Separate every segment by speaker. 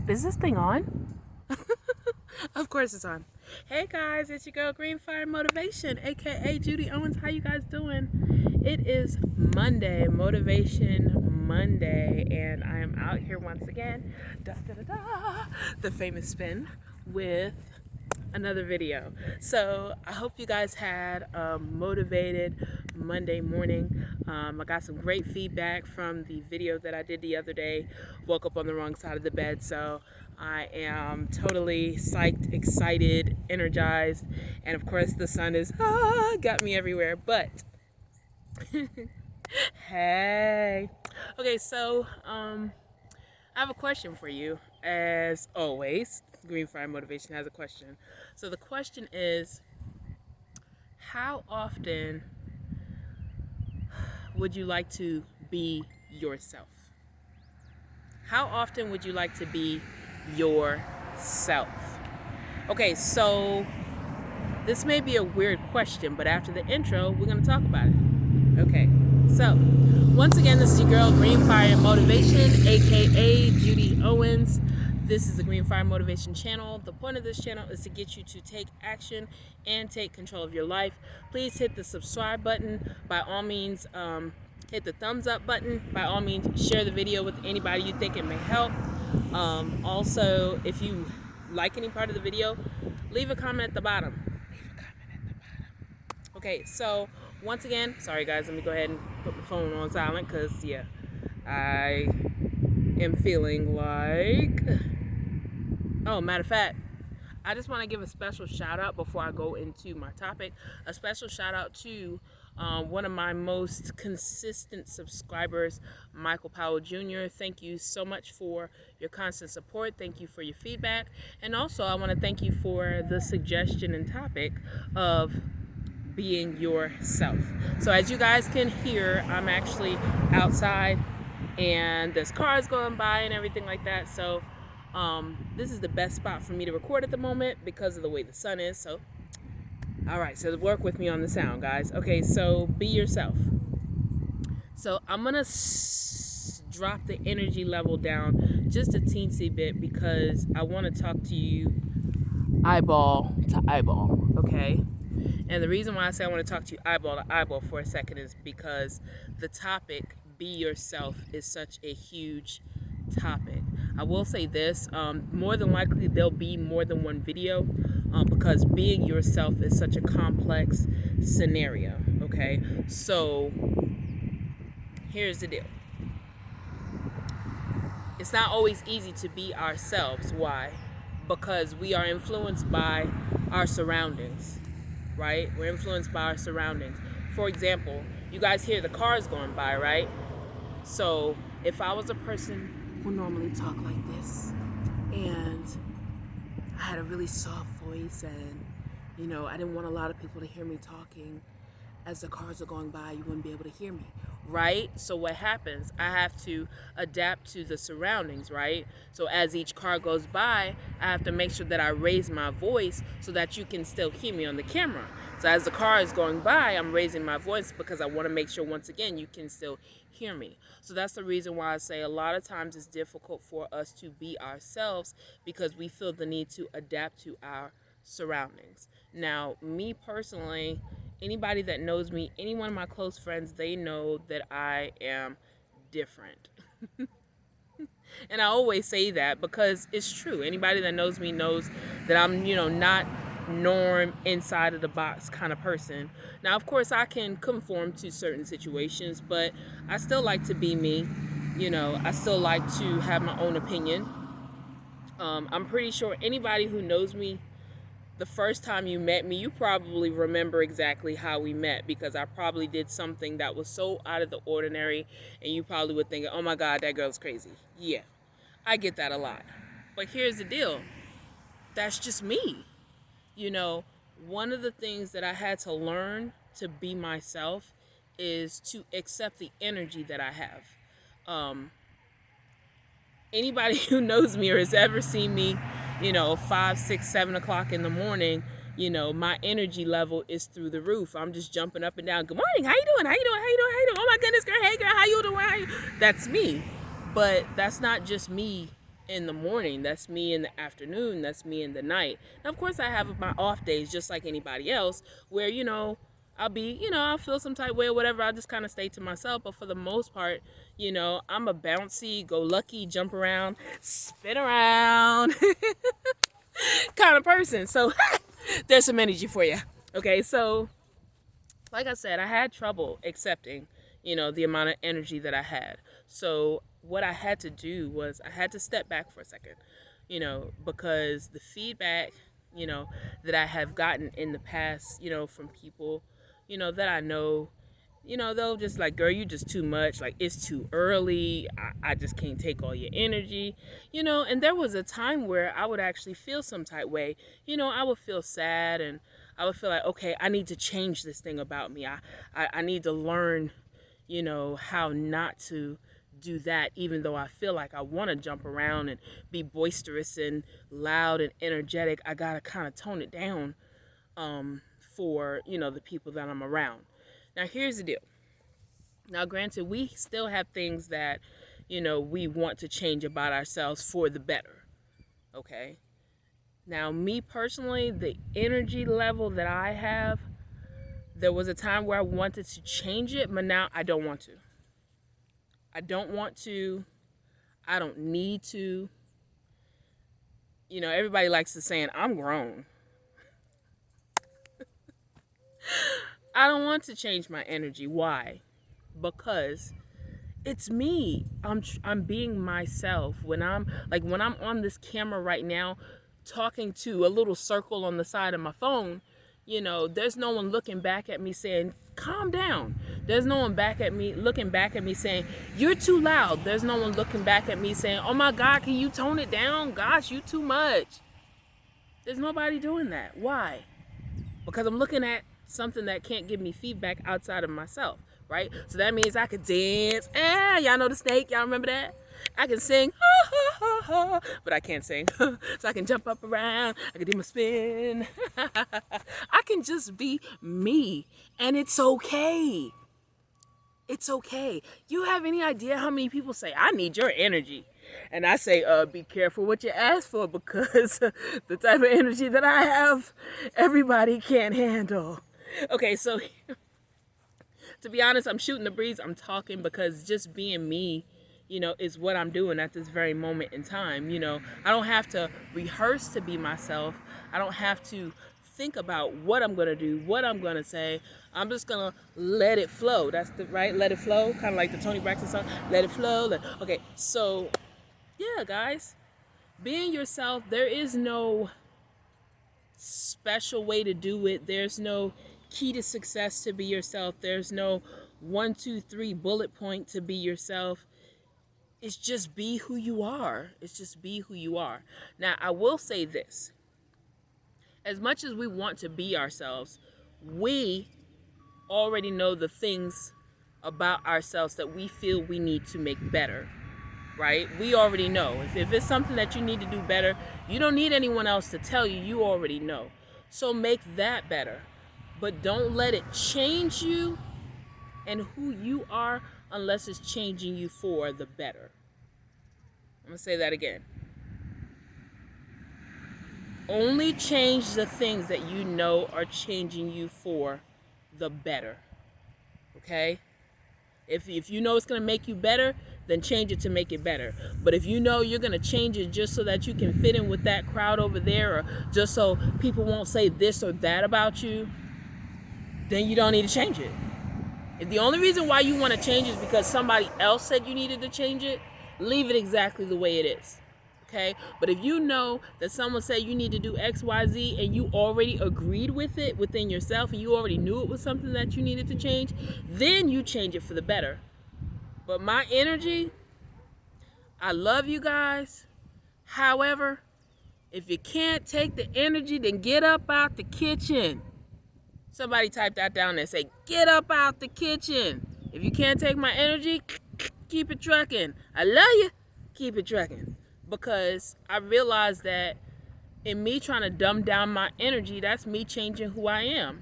Speaker 1: Is this thing on? Of course it's on. Hey guys, it's your girl Green Fire Motivation, aka Judy Owens. How you guys doing? It is Monday, Motivation Monday, and I am out here once again, the famous spin, with another video. So I hope you guys had a motivated Monday morning. I got some great feedback from the video that I did the other day. Woke up on the wrong side of the bed, so I am totally psyched, excited, energized, and of course the sun is got me everywhere. But hey, okay, so I have a question for you. As always, Green Fire Motivation has a question. So the question is, how often would you like to be yourself? How often would you like to be yourself? Okay, so this may be a weird question, but after the intro, we're going to talk about it. Okay, so once again, this is your girl Green Fire Motivation, aka Judy Owens. This is the Green Fire Motivation channel. The point of this channel is to get you to take action and take control of your life. Please hit the subscribe button. By all means, hit the thumbs up button. By all means, share the video with anybody you think it may help. Also, if you like any part of the video, leave a comment at the bottom. Okay, so once again, sorry guys, let me go ahead and put my phone on silent because, yeah, I am feeling like... Oh, matter of fact, I just want to give a special shout out before I go into my topic. A special shout out to one of my most consistent subscribers, Michael Powell Jr. Thank you so much for your constant support. Thank you for your feedback. And also, I want to thank you for the suggestion and topic of being yourself. So as you guys can hear, I'm actually outside and there's cars going by and everything like that. So this is the best spot for me to record at the moment because of the way the sun is. So, all right, so work with me on the sound, guys. Okay, so be yourself. So I'm gonna drop the energy level down just a teensy bit because I want to talk to you eyeball to eyeball, okay? And the reason why I say I want to talk to you eyeball to eyeball for a second is because the topic, be yourself, is such a huge topic. I will say this, more than likely there'll be more than one video because being yourself is such a complex scenario, okay? So here's the deal. It's not always easy to be ourselves. Why? Because we are influenced by our surroundings, right? We're influenced by our surroundings. For example, you guys hear the cars going by, right? So if I was a person who normally talk like this and I had a really soft voice and, you know, I didn't want a lot of people to hear me talking, as the cars are going by, you wouldn't be able to hear me, right? So what happens? I have to adapt to the surroundings, right? So as each car goes by, I have to make sure that I raise my voice so that you can still hear me on the camera. So as the car is going by, I'm raising my voice because I want to make sure, once again, you can still hear me. So that's the reason why I say a lot of times it's difficult for us to be ourselves because we feel the need to adapt to our surroundings. Now, me personally, anybody that knows me, any one of my close friends, they know that I am different. And I always say that because it's true. Anybody that knows me knows that I'm, not norm inside of the box kind of person. Now, of course, I can conform to certain situations, but I still like to be me. I still like to have my own opinion. I'm pretty sure anybody who knows me, the first time you met me, you probably remember exactly how we met because I probably did something that was so out of the ordinary and you probably would think, oh my God, that girl's crazy. Yeah, I get that a lot. But here's the deal. That's just me. One of the things that I had to learn to be myself is to accept the energy that I have. Anybody who knows me or has ever seen me, 5, 6, 7 o'clock in the morning, my energy level is through the roof. I'm just jumping up and down. Good morning. How you doing? How you doing? How you doing? How you doing? Oh my goodness, girl. Hey girl, how you doing? That's me. But that's not just me in the morning, that's me in the afternoon, that's me in the night. Now, of course, I have my off days just like anybody else where, I'll be, I'll feel some type way or whatever. I'll just kind of stay to myself. But for the most part, I'm a bouncy, go lucky, jump around, spin around kind of person. So there's some energy for you. Okay, so like I said, I had trouble accepting, the amount of energy that I had. So what I had to do was I had to step back for a second, because the feedback, that I have gotten in the past, from people, that I know, they'll just like, girl, you just too much. Like, it's too early. I just can't take all your energy, and there was a time where I would actually feel some type way, I would feel sad and I would feel like, okay, I need to change this thing about me. I need to learn, how not to do that, even though I feel like I want to jump around and be boisterous and loud and energetic. I got to kind of tone it down for, the people that I'm around. Now, here's the deal. Now, granted, we still have things that, we want to change about ourselves for the better. Okay? Now, me personally, the energy level that I have, there was a time where I wanted to change it, but now I don't want to. I don't want to. I don't need to. Everybody likes to say, I'm grown. I don't want to change my energy. Why? Because it's me. I'm being myself. When I'm on this camera right now, talking to a little circle on the side of my phone, there's no one looking back at me saying, calm down. There's no one looking back at me saying, you're too loud. There's no one looking back at me saying, oh my God, can you tone it down? Gosh, you too much. There's nobody doing that. Why? Because I'm looking at something that can't give me feedback outside of myself, right? So that means I could dance. Y'all know the snake. Y'all remember that? I can sing, ha, ha, ha, ha, but I can't sing. So I can jump up around. I can do my spin. I can just be me, and it's okay. It's okay. You have any idea how many people say, I need your energy? And I say, be careful what you ask for, because the type of energy that I have, everybody can't handle. Okay, so to be honest, I'm shooting the breeze. I'm talking because just being me, is what I'm doing at this very moment in time. I don't have to rehearse to be myself. I don't have to think about what I'm going to do, what I'm going to say. I'm just going to let it flow. That's right? Let it flow. Kind of like the Toni Braxton song, let it flow. Okay, so yeah, guys, being yourself, there is no special way to do it. There's no key to success to be yourself. There's no 1, 2, 3 bullet point to be yourself. It's just be who you are. It's just be who you are. Now, I will say this. As much as we want to be ourselves, we already know the things about ourselves that we feel we need to make better, right? We already know. If it's something that you need to do better, you don't need anyone else to tell you. You already know. So make that better. But don't let it change you and who you are unless it's changing you for the better. I'm going to say that again. Only change the things that you know are changing you for the better. Okay? If you know it's going to make you better, then change it to make it better. But if you know you're going to change it just so that you can fit in with that crowd over there, or just so people won't say this or that about you, then you don't need to change it. If the only reason why you want to change is because somebody else said you needed to change it, leave it exactly the way it is. Okay? But if you know that someone said you need to do X, Y, Z, and you already agreed with it within yourself, and you already knew it was something that you needed to change, then you change it for the better. But my energy, I love you guys. However, if you can't take the energy, then get up out the kitchen. Somebody type that down there. Say, get up out the kitchen. If you can't take my energy, keep it trucking. I love you. Keep it trucking. Because I realized that in me trying to dumb down my energy, that's me changing who I am.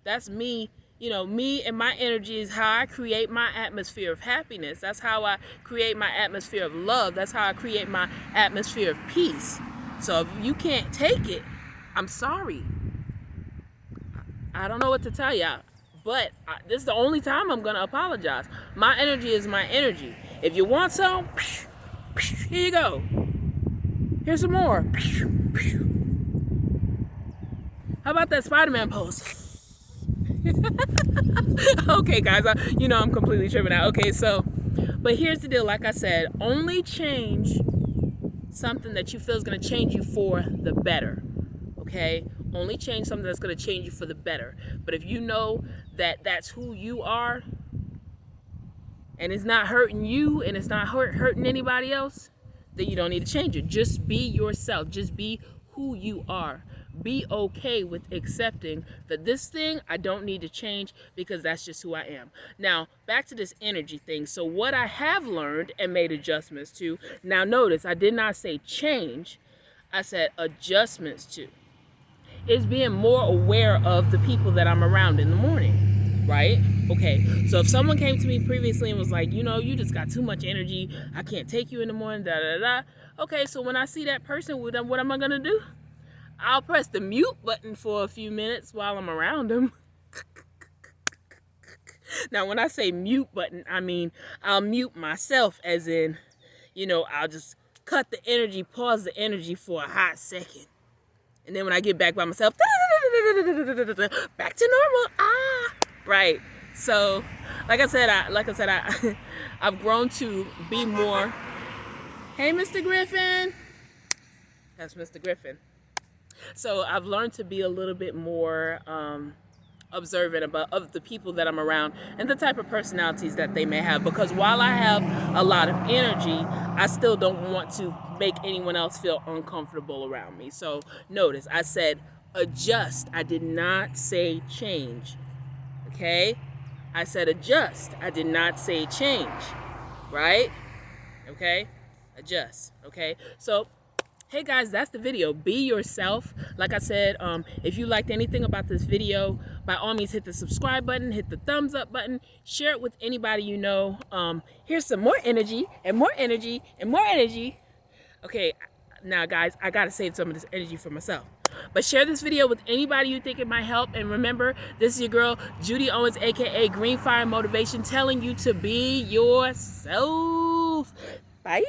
Speaker 1: That's me You know, me and my energy is how I create my atmosphere of happiness. That's how I create my atmosphere of love. That's how I create my atmosphere of peace. So if you can't take it, I'm sorry. I don't know what to tell y'all, but this is the only time I'm gonna apologize. My energy is my energy. If you want some, here you go. Here's some more. How about that Spider-Man pose? Okay, guys, I'm completely tripping out. Okay, so, but here's the deal. Like I said, only change something that you feel is going to change you for the better. Okay? Only change something that's going to change you for the better. But if you know that that's who you are, and it's not hurting you, and it's not hurting anybody else, then you don't need to change it. Just be yourself. Just be who you are. Be okay with accepting that this thing I don't need to change because that's just who I am. Now, back to this energy thing. So what I have learned and made adjustments to, now notice I did not say change, I said adjustments to, is being more aware of the people that I'm around in the morning, right? Okay, so if someone came to me previously and was like, you know, you just got too much energy, I can't take you in the morning, da da da. Okay, so when I see that person, what am I gonna do? I'll press the mute button for a few minutes while I'm around them. Now, when I say mute button, I mean I'll mute myself, as in, you know, I'll just cut the energy, pause the energy for a hot second. And then when I get back by myself, back to normal. Right. So, like I said, I've grown to be more. Hey, Mr. Griffin. That's Mr. Griffin. So I've learned to be a little bit more observant of the people that I'm around and the type of personalities that they may have. Because while I have a lot of energy, I still don't want to make anyone else feel uncomfortable around me. So notice, I said adjust. I did not say change. Okay? I said adjust. I did not say change. Right? Okay? Adjust. Okay? So, hey guys, that's the video. Be yourself. Like I said, if you liked anything about this video, by all means hit the subscribe button, hit the thumbs up button, share it with anybody you know. Here's some more energy and more energy and more energy. Okay, now guys, I gotta save some of this energy for myself. But share this video with anybody you think it might help. And remember, this is your girl, Judy Owens, aka Green Fire Motivation, telling you to be yourself. Bye.